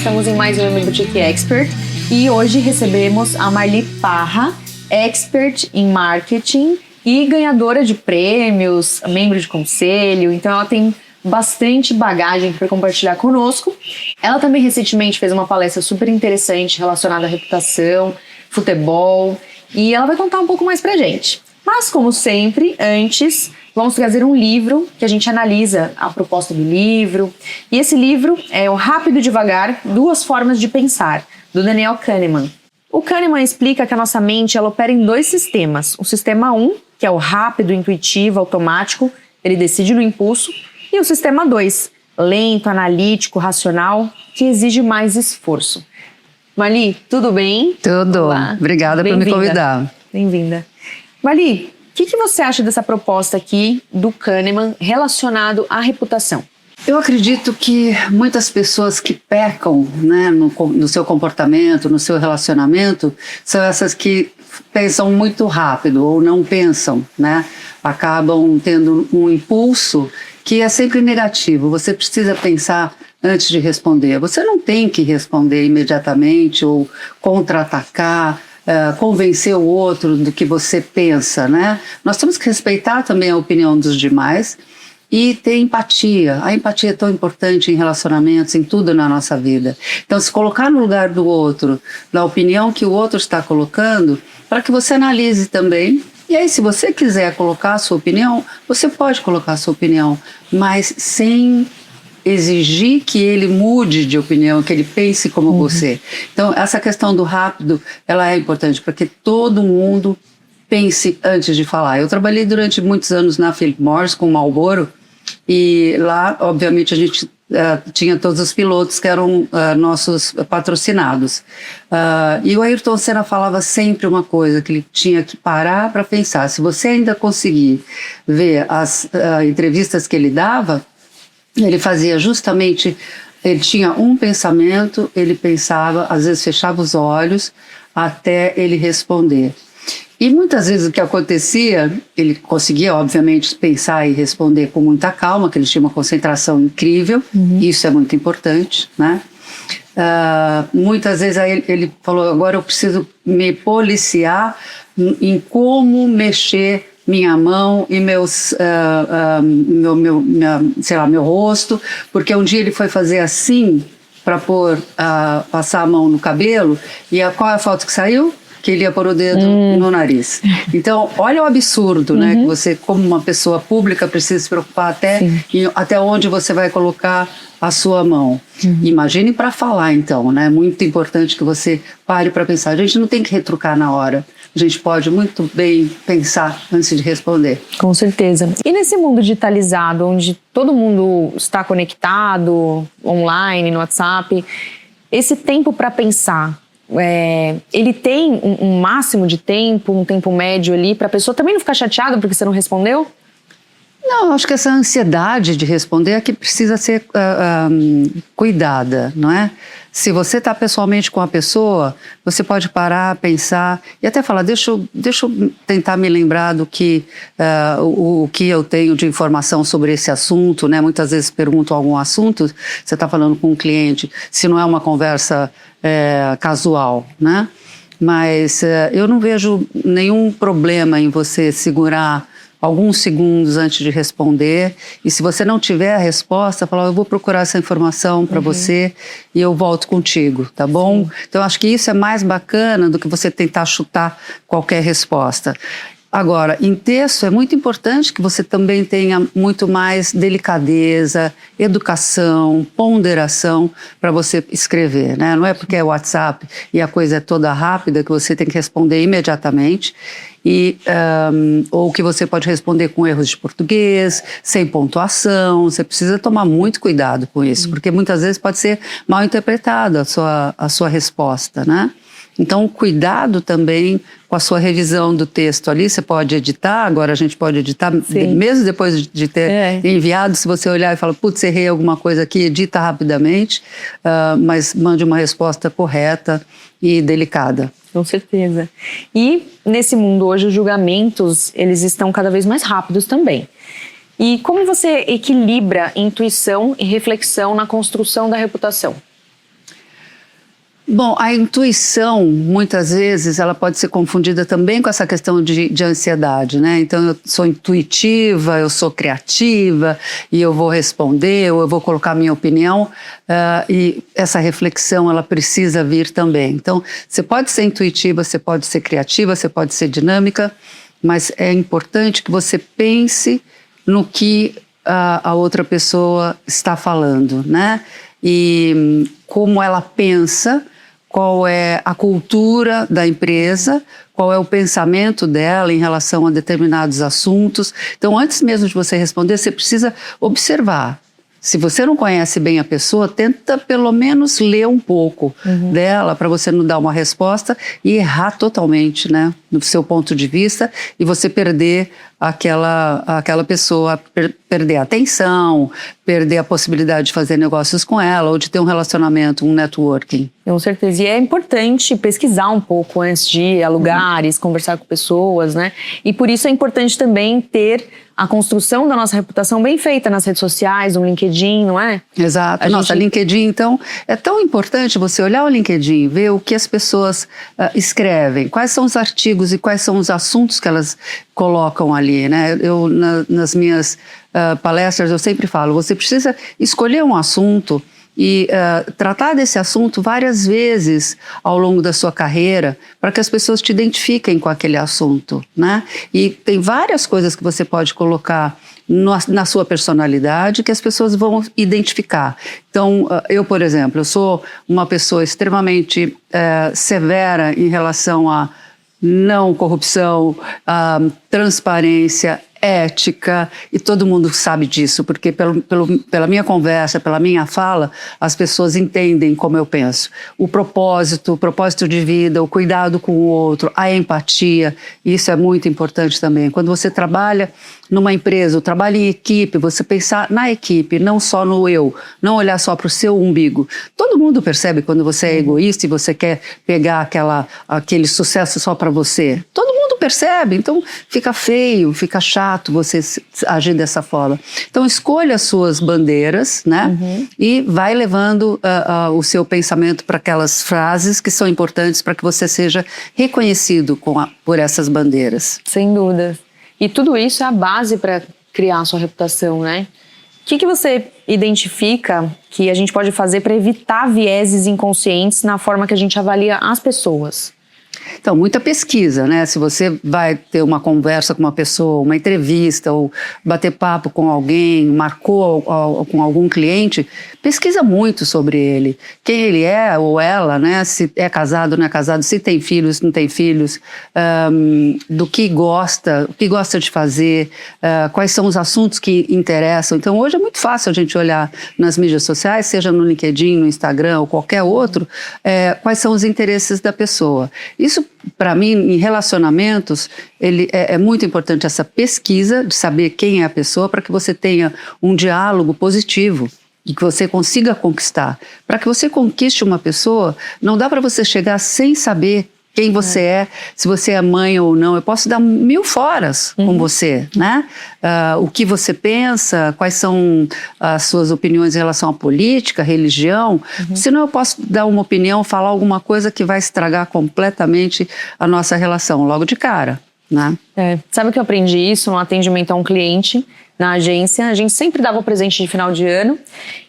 estamos em mais um Boutique Expert e hoje recebemos a Marli Parra, expert em marketing e ganhadora de prêmios, membro de conselho, então ela tem bastante bagagem para compartilhar conosco. Ela também recentemente fez uma palestra super interessante relacionada à reputação, futebol, e ela vai contar um pouco mais pra gente. Mas, como sempre, antes, vamos trazer um livro que a gente analisa a proposta do livro. E esse livro é o Rápido e Devagar, Duas Formas de Pensar, do Daniel Kahneman. O Kahneman explica que a nossa mente ela opera em dois sistemas. O sistema 1, que é o rápido, intuitivo, automático, ele decide no impulso. E o sistema 2, lento, analítico, racional, que exige mais esforço. Marli, tudo bem? Tudo. Olá. Obrigada por me convidar. Bem-vinda. Marli, o que você acha dessa proposta aqui do Kahneman relacionado à reputação? Eu acredito que muitas pessoas que pecam, né, no seu comportamento, no seu relacionamento, são essas que pensam muito rápido ou não pensam, né? Acabam tendo um impulso que é sempre negativo. Você precisa pensar antes de responder. Você não tem que responder imediatamente ou contra-atacar, convencer o outro do que você pensa, né? Nós temos que respeitar também a opinião dos demais e ter empatia. A empatia é tão importante em relacionamentos, em tudo na nossa vida. Então, se colocar no lugar do outro, na opinião que o outro está colocando, para que você analise também. E aí, se você quiser colocar a sua opinião, você pode colocar a sua opinião, mas sem exigir que ele mude de opinião, que ele pense como você. Então, essa questão do rápido, ela é importante para que todo mundo pense antes de falar. Eu trabalhei durante muitos anos na Philip Morris com o Marlboro e lá, obviamente, a gente tinha todos os pilotos que eram nossos patrocinados. E o Ayrton Senna falava sempre uma coisa, que ele tinha que parar para pensar. Se você ainda conseguir ver as entrevistas que ele dava, ele fazia justamente, ele tinha um pensamento, ele pensava, às vezes fechava os olhos até ele responder. E muitas vezes o que acontecia, ele conseguia obviamente pensar e responder com muita calma, que ele tinha uma concentração incrível, isso é muito importante, né? Muitas vezes aí ele falou, agora eu preciso me policiar em como mexer minha mão e meu rosto, porque um dia ele foi fazer assim para passar a mão no cabelo e qual é a foto que saiu? Que ele ia pôr o dedo no nariz. Então, olha o absurdo, né? Que você, como uma pessoa pública, precisa se preocupar até onde você vai colocar a sua mão. Imagine para falar, então, né? Muito importante que você pare para pensar. A gente não tem que retrucar na hora. A gente pode muito bem pensar antes de responder. Com certeza. E nesse mundo digitalizado, onde todo mundo está conectado, online, no WhatsApp, esse tempo para pensar, ele tem um máximo de tempo, um tempo médio ali, para a pessoa também não ficar chateada porque você não respondeu? Não, acho que essa ansiedade de responder é que precisa ser cuidada, não é? Se você está pessoalmente com a pessoa, você pode parar, pensar e até falar, deixa eu tentar me lembrar do que, o que eu tenho de informação sobre esse assunto, né? Muitas vezes pergunto algum assunto, você está falando com um cliente, se não é uma conversa casual, né? Mas eu não vejo nenhum problema em você segurar alguns segundos antes de responder, e se você não tiver a resposta, falar, eu vou procurar essa informação para você e eu volto contigo, tá bom? Sim. Então, acho que isso é mais bacana do que você tentar chutar qualquer resposta. Agora, em texto é muito importante que você também tenha muito mais delicadeza, educação, ponderação para você escrever, né? Não é porque é WhatsApp e a coisa é toda rápida que você tem que responder imediatamente, ou que você pode responder com erros de português, sem pontuação. Você precisa tomar muito cuidado com isso, porque muitas vezes pode ser mal interpretada a sua resposta, né? Então, cuidado também com a sua revisão do texto ali. Você pode editar, agora a gente pode editar, mesmo depois de ter enviado, se você olhar e falar, putz, errei alguma coisa aqui, edita rapidamente, mas mande uma resposta correta e delicada. Com certeza. E nesse mundo hoje, os julgamentos, eles estão cada vez mais rápidos também. E como você equilibra intuição e reflexão na construção da reputação? Bom, a intuição, muitas vezes, ela pode ser confundida também com essa questão de ansiedade, né? Então, eu sou intuitiva, eu sou criativa, e eu vou responder, ou eu vou colocar minha opinião, e essa reflexão, ela precisa vir também. Então, você pode ser intuitiva, você pode ser criativa, você pode ser dinâmica, mas é importante que você pense no que a outra pessoa está falando, né? E como ela pensa, qual é a cultura da empresa, qual é o pensamento dela em relação a determinados assuntos. Então, antes mesmo de você responder, você precisa observar. Se você não conhece bem a pessoa, tenta pelo menos ler um pouco dela para você não dar uma resposta e errar totalmente, né, no seu ponto de vista, e você perder aquela pessoa, perder a atenção, perder a possibilidade de fazer negócios com ela ou de ter um relacionamento, um networking. Com certeza. E é importante pesquisar um pouco antes de ir a lugares, conversar com pessoas, né? E por isso é importante também ter a construção da nossa reputação bem feita nas redes sociais, no LinkedIn, não é? Exato. Nossa, LinkedIn, então, é tão importante você olhar o LinkedIn, ver o que as pessoas escrevem, quais são os artigos e quais são os assuntos que elas colocam ali, né? Eu, nas minhas palestras, eu sempre falo, você precisa escolher um assunto e tratar desse assunto várias vezes ao longo da sua carreira para que as pessoas te identifiquem com aquele assunto, né? E tem várias coisas que você pode colocar na sua personalidade que as pessoas vão identificar. Então, eu, por exemplo, eu sou uma pessoa extremamente severa em relação a não corrupção, transparência, ética, e todo mundo sabe disso, porque pela minha conversa, pela minha fala, as pessoas entendem como eu penso. O propósito de vida, o cuidado com o outro, a empatia, isso é muito importante também. Quando você trabalha numa empresa, ou trabalha em equipe, você pensar na equipe, não só no eu, não olhar só para o seu umbigo. Todo mundo percebe quando você é egoísta e você quer pegar aquele sucesso só para você. Todo mundo percebe, então fica feio, fica chato você agir dessa forma. Então escolha as suas bandeiras, né? E vai levando o seu pensamento para aquelas frases que são importantes para que você seja reconhecido por essas bandeiras. Sem dúvida. E tudo isso é a base para criar a sua reputação, né? O que você identifica que a gente pode fazer para evitar vieses inconscientes na forma que a gente avalia as pessoas? Então, muita pesquisa, né? Se você vai ter uma conversa com uma pessoa, uma entrevista ou bater papo com alguém, marcou com algum cliente, pesquisa muito sobre ele. Quem ele é ou ela, né? Se é casado ou não é casado, se tem filhos, não tem filhos, do que gosta, o que gosta de fazer, quais são os assuntos que interessam. Então, hoje é muito fácil a gente olhar nas mídias sociais, seja no LinkedIn, no Instagram ou qualquer outro, quais são os interesses da pessoa. Isso, para mim, em relacionamentos, é muito importante essa pesquisa de saber quem é a pessoa para que você tenha um diálogo positivo e que você consiga conquistar. Para que você conquiste uma pessoa, não dá para você chegar sem saber quem você é, se você é mãe ou não. Eu posso dar 1000 foras com você, né? O que você pensa, quais são as suas opiniões em relação à política, religião. Senão eu posso dar uma opinião, falar alguma coisa que vai estragar completamente a nossa relação, logo de cara, né? Sabe que eu aprendi isso no atendimento a um cliente na agência? A gente sempre dava o presente de final de ano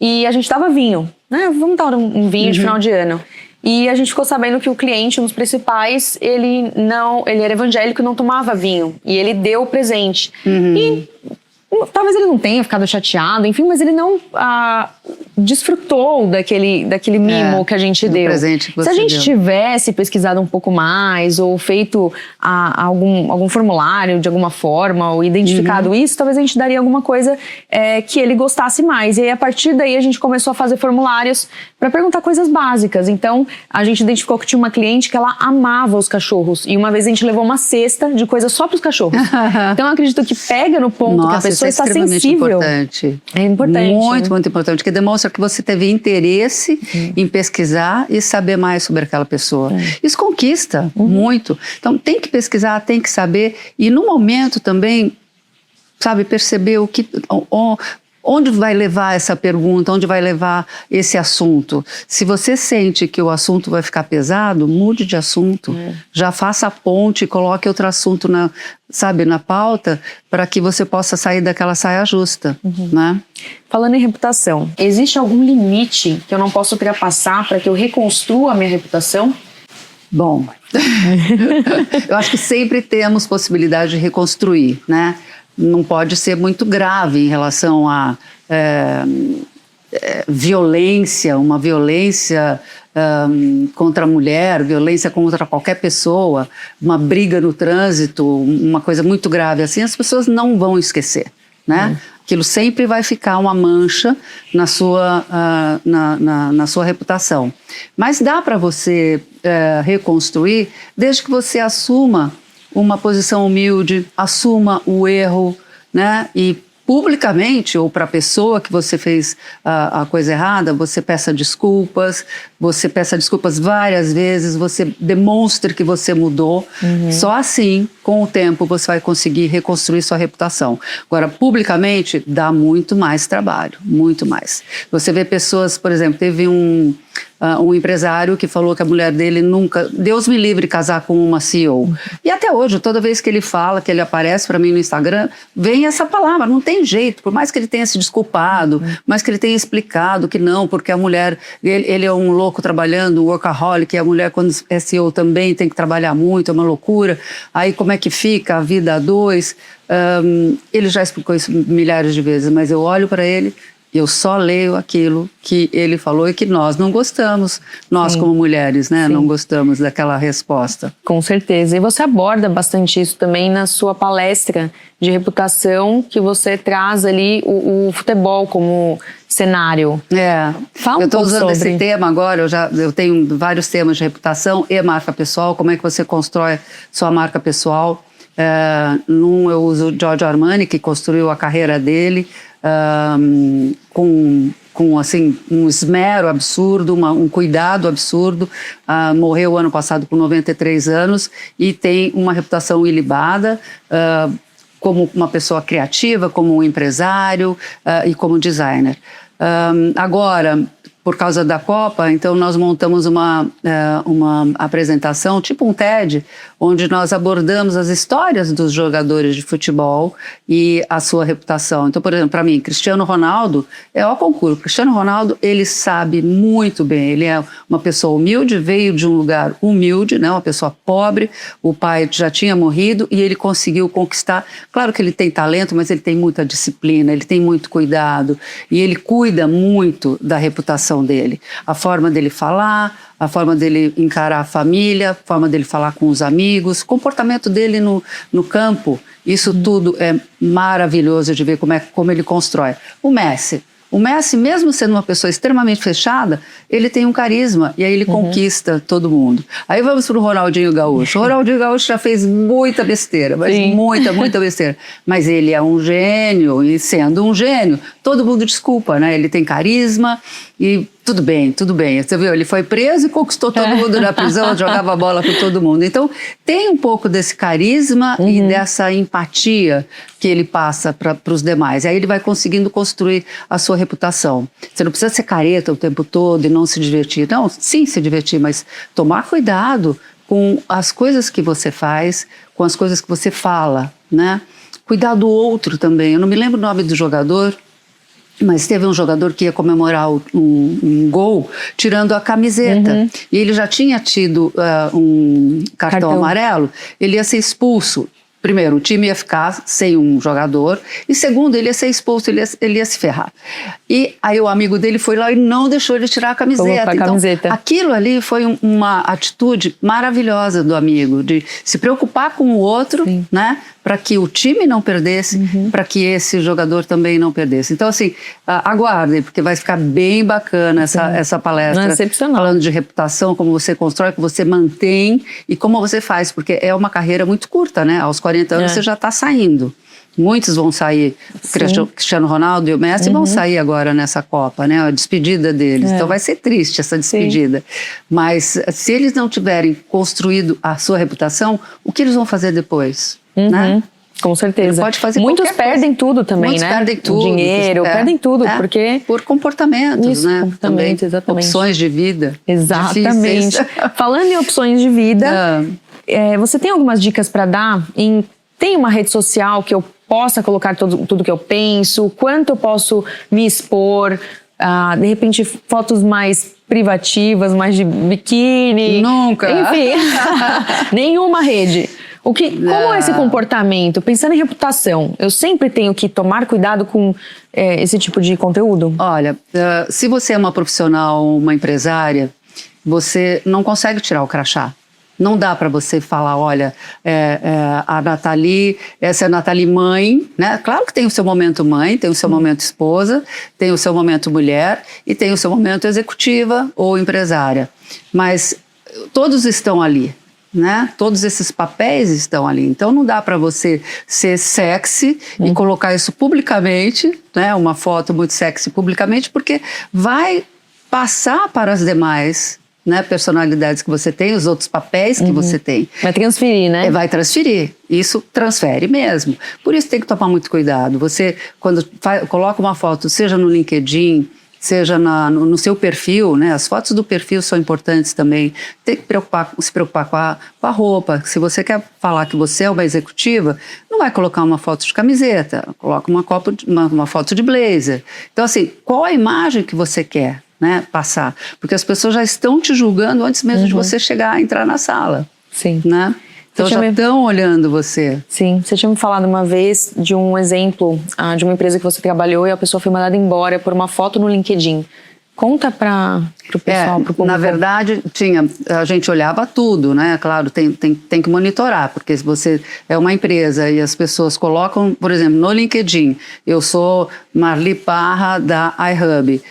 e a gente dava vinho, né? Vamos dar um vinho de final de ano. E a gente ficou sabendo que o cliente, um dos principais, ele era evangélico e não tomava vinho. E ele deu o presente. E talvez ele não tenha ficado chateado, enfim, mas ele não desfrutou daquele mimo que a gente deu. Presente que você Se a gente deu. tivesse pesquisado um pouco mais, ou feito algum formulário de alguma forma, ou identificado isso, talvez a gente daria alguma coisa que ele gostasse mais. E aí, a partir daí, a gente começou a fazer formulários para perguntar coisas básicas. Então, a gente identificou que tinha uma cliente que ela amava os cachorros. E uma vez a gente levou uma cesta de coisas só para os cachorros. Então, eu acredito que pega no ponto que a pessoa está sensível. Importante. É importante. Muito, muito importante, porque demonstra que você teve interesse em pesquisar e saber mais sobre aquela pessoa. Isso conquista muito. Então, tem que pesquisar, tem que saber, e no momento também, sabe, perceber onde vai levar essa pergunta, onde vai levar esse assunto? Se você sente que o assunto vai ficar pesado, mude de assunto. Já faça a ponte, coloque outro assunto na pauta, para que você possa sair daquela saia justa, né? Falando em reputação, existe algum limite que eu não posso ultrapassar para que eu reconstrua a minha reputação? Bom, eu acho que sempre temos possibilidade de reconstruir, né? Não pode ser muito grave em relação a violência, uma violência contra a mulher, violência contra qualquer pessoa, uma briga no trânsito, uma coisa muito grave assim, as pessoas não vão esquecer, né? Aquilo sempre vai ficar uma mancha na sua, na sua reputação. Mas dá para você reconstruir desde que você assuma uma posição humilde, assuma o erro, né? E publicamente, ou para a pessoa que você fez a coisa errada, você peça desculpas várias vezes, você demonstre que você mudou. Só assim, com o tempo, você vai conseguir reconstruir sua reputação. Agora, publicamente, dá muito mais trabalho, muito mais. Você vê pessoas, por exemplo, teve um empresário que falou que a mulher dele nunca, Deus me livre, casar com uma CEO. E até hoje, toda vez que ele fala, que ele aparece para mim no Instagram, vem essa palavra, não tem jeito, por mais que ele tenha se desculpado, mais que ele tenha explicado que não, porque a mulher, ele é um louco trabalhando, um workaholic, e a mulher quando é CEO também tem que trabalhar muito, é uma loucura, aí como é que fica a vida a dois? Ele já explicou isso milhares de vezes, mas eu olho para ele, eu só leio aquilo que ele falou e que nós não gostamos, nós como mulheres, né, não gostamos daquela resposta. Com certeza. E você aborda bastante isso também na sua palestra de reputação, que você traz ali o futebol como cenário. Fala eu um estou pouco usando sobre esse tema agora, eu tenho vários temas de reputação e marca pessoal, como é que você constrói sua marca pessoal. Eu uso o Giorgio Armani, que construiu a carreira dele, com assim, um esmero absurdo, um cuidado absurdo. Morreu ano passado com 93 anos e tem uma reputação ilibada, como uma pessoa criativa, como um empresário e como designer. Agora, por causa da Copa, então nós montamos uma apresentação, tipo um TED, onde nós abordamos as histórias dos jogadores de futebol e a sua reputação. Então, por exemplo, para mim, Cristiano Ronaldo é ao concurso. Cristiano Ronaldo, ele sabe muito bem, ele é uma pessoa humilde, veio de um lugar humilde, né, uma pessoa pobre, o pai já tinha morrido e ele conseguiu conquistar. Claro que ele tem talento, mas ele tem muita disciplina, ele tem muito cuidado e ele cuida muito da reputação dele, a forma dele falar, a forma dele encarar a família, a forma dele falar com os amigos, o comportamento dele no campo, isso tudo é maravilhoso de ver como ele constrói. O Messi, mesmo sendo uma pessoa extremamente fechada, ele tem um carisma e aí ele conquista todo mundo. Aí vamos para o Ronaldinho Gaúcho. O Ronaldinho Gaúcho já fez muita besteira, mas muita besteira. Mas ele é um gênio e sendo um gênio, todo mundo desculpa, né? Ele tem carisma e tudo bem. Você viu, ele foi preso e conquistou todo mundo na prisão, jogava bola com todo mundo. Então, tem um pouco desse carisma e dessa empatia que ele passa para os demais. E aí ele vai conseguindo construir a sua reputação. Você não precisa ser careta o tempo todo e não se divertir. Não, sim, se divertir, mas tomar cuidado com as coisas que você faz, com as coisas que você fala, né? Cuidar do outro também. Eu não me lembro o nome do jogador, mas teve um jogador que ia comemorar um gol tirando a camiseta. E ele já tinha tido um cartão amarelo, ele ia ser expulso. Primeiro, o time ia ficar sem um jogador e segundo, ele ia ser expulso, ele ia se ferrar. E aí o amigo dele foi lá e não deixou ele tirar a camiseta. Então, aquilo ali foi uma atitude maravilhosa do amigo, de se preocupar com o outro, né? Para que o time não perdesse, para que esse jogador também não perdesse. Então, assim, aguardem, porque vai ficar bem bacana essa palestra. Excepcional. Falando de reputação, como você constrói, como você mantém e como você faz, porque é uma carreira muito curta, né? Aos 40 anos você já está saindo. Muitos vão sair, Cristiano Ronaldo e o Messi vão sair agora nessa Copa, né? A despedida deles. Então vai ser triste essa despedida. Mas se eles não tiverem construído a sua reputação, o que eles vão fazer depois? Né? Com certeza. Ele pode fazer Muitos qualquer perdem coisa. tudo também, Muitos né? perdem tudo. Dinheiro, perdem tudo, porque... Por comportamentos, Isso, né? comportamento, Também. exatamente. Opções de vida. Exatamente. Difíceis. Falando em opções de vida, você tem algumas dicas para dar? Tem uma rede social que eu possa colocar tudo que eu penso? Quanto eu posso me expor? De repente, fotos mais privativas, mais de biquíni? Nunca. Enfim, nenhuma rede. Como é esse comportamento? Pensando em reputação, eu sempre tenho que tomar cuidado com esse tipo de conteúdo? Olha, se você é uma profissional, uma empresária, você não consegue tirar o crachá. Não dá para você falar, olha, a Nathalie, essa é a Nathalie mãe, né? Claro que tem o seu momento mãe, tem o seu momento esposa, tem o seu momento mulher e tem o seu momento executiva ou empresária. Mas todos estão ali, né? Todos esses papéis estão ali. Então não dá para você ser sexy e colocar isso publicamente, né? Uma foto muito sexy publicamente, porque vai passar para as demais, né, personalidades que você tem, os outros papéis que você tem. Vai transferir, né? Vai transferir. Isso transfere mesmo. Por isso tem que tomar muito cuidado. Você, quando coloca uma foto, seja no LinkedIn, seja no seu perfil, né? As fotos do perfil são importantes também. Tem que se preocupar com a roupa. Se você quer falar que você é uma executiva, não vai colocar uma foto de camiseta, coloca uma foto de blazer. Então, assim, qual a imagem que você quer, né, passar? Porque as pessoas já estão te julgando antes mesmo de você chegar a entrar na sala. Sim. Né? Então já estão olhando você. Sim, você tinha me falado uma vez de um exemplo de uma empresa que você trabalhou e a pessoa foi mandada embora por uma foto no LinkedIn. Conta para o pessoal, para o público. Na verdade, a gente olhava tudo, né? Claro, tem que monitorar, porque se você é uma empresa e as pessoas colocam, por exemplo, no LinkedIn, eu sou Marli Parra da iHub,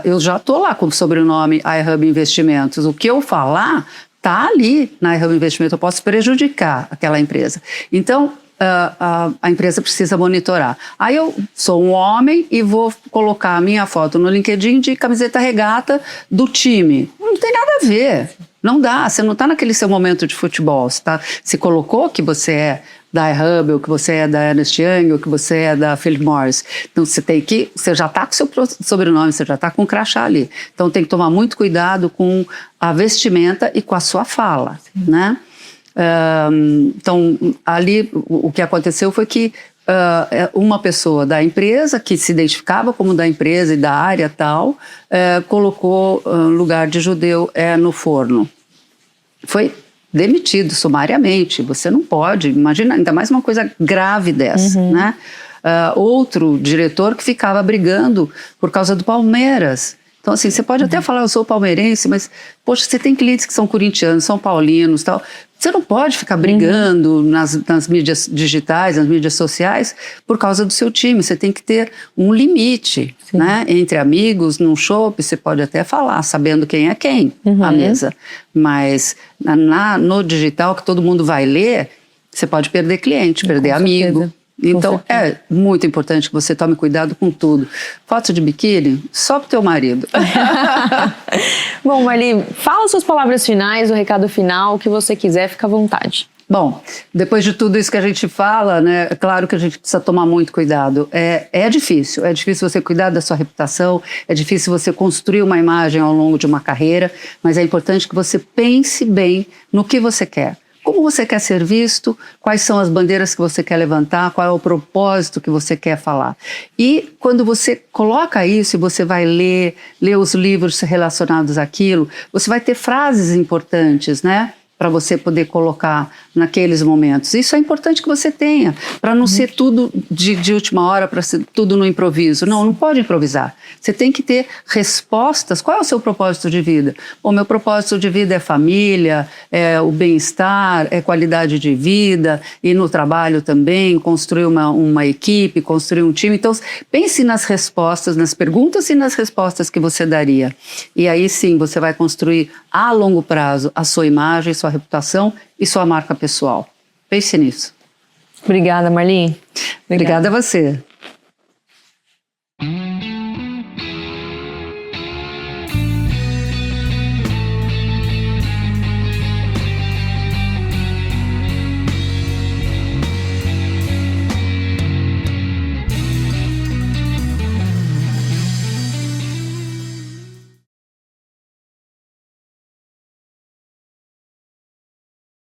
eu já estou lá com o sobrenome iHub Investimentos. O que eu falar está ali na iHub Investimento, eu posso prejudicar aquela empresa. Então, a empresa precisa monitorar. Aí eu sou um homem e vou colocar a minha foto no LinkedIn de camiseta regata do time. Não tem nada a ver. Não dá, você não está naquele seu momento de futebol. Você colocou que você é da iHub, ou que você é da Ernst Young, ou que você é da Philip Morris. Então você já está com seu sobrenome, você já está com o crachá ali. Então tem que tomar muito cuidado com a vestimenta e com a sua fala, né? Então, ali o que aconteceu foi que uma pessoa da empresa, que se identificava como da empresa e da área tal, colocou lugar de judeu no forno. Foi demitido sumariamente. Você não pode, imagina, ainda mais uma coisa grave dessa, né? Outro diretor que ficava brigando por causa do Palmeiras. Então, assim, você pode até falar, eu sou palmeirense, mas, poxa, você tem clientes que são corintianos, são paulinos e tal. Você não pode ficar brigando nas mídias digitais, nas mídias sociais, por causa do seu time. Você tem que ter um limite, né? Entre amigos, num shopping, você pode até falar, sabendo quem é quem à mesa. Mas no digital, que todo mundo vai ler, você pode perder cliente, perder amigo. Certeza. Então, é muito importante que você tome cuidado com tudo. Foto de biquíni, só pro teu marido. Bom, Marli, fala suas palavras finais, o recado final, o que você quiser, fica à vontade. Bom, depois de tudo isso que a gente fala, né, é claro que a gente precisa tomar muito cuidado. É difícil você cuidar da sua reputação, é difícil você construir uma imagem ao longo de uma carreira, mas é importante que você pense bem no que você quer. Como você quer ser visto, quais são as bandeiras que você quer levantar, qual é o propósito que você quer falar. E quando você coloca isso e você vai ler os livros relacionados àquilo, você vai ter frases importantes, né? Para você poder colocar naqueles momentos. Isso é importante que você tenha, para não ser tudo de última hora, para ser tudo no improviso. Não pode improvisar. Você tem que ter respostas. Qual é o seu propósito de vida? O meu propósito de vida é família, é o bem-estar, é qualidade de vida, e no trabalho também, construir uma equipe, construir um time. Então, pense nas respostas, nas perguntas e nas respostas que você daria. E aí sim, você vai construir a longo prazo a sua imagem, sua reputação e sua marca pessoal. Pense nisso. Obrigada, Marli. Obrigada a você.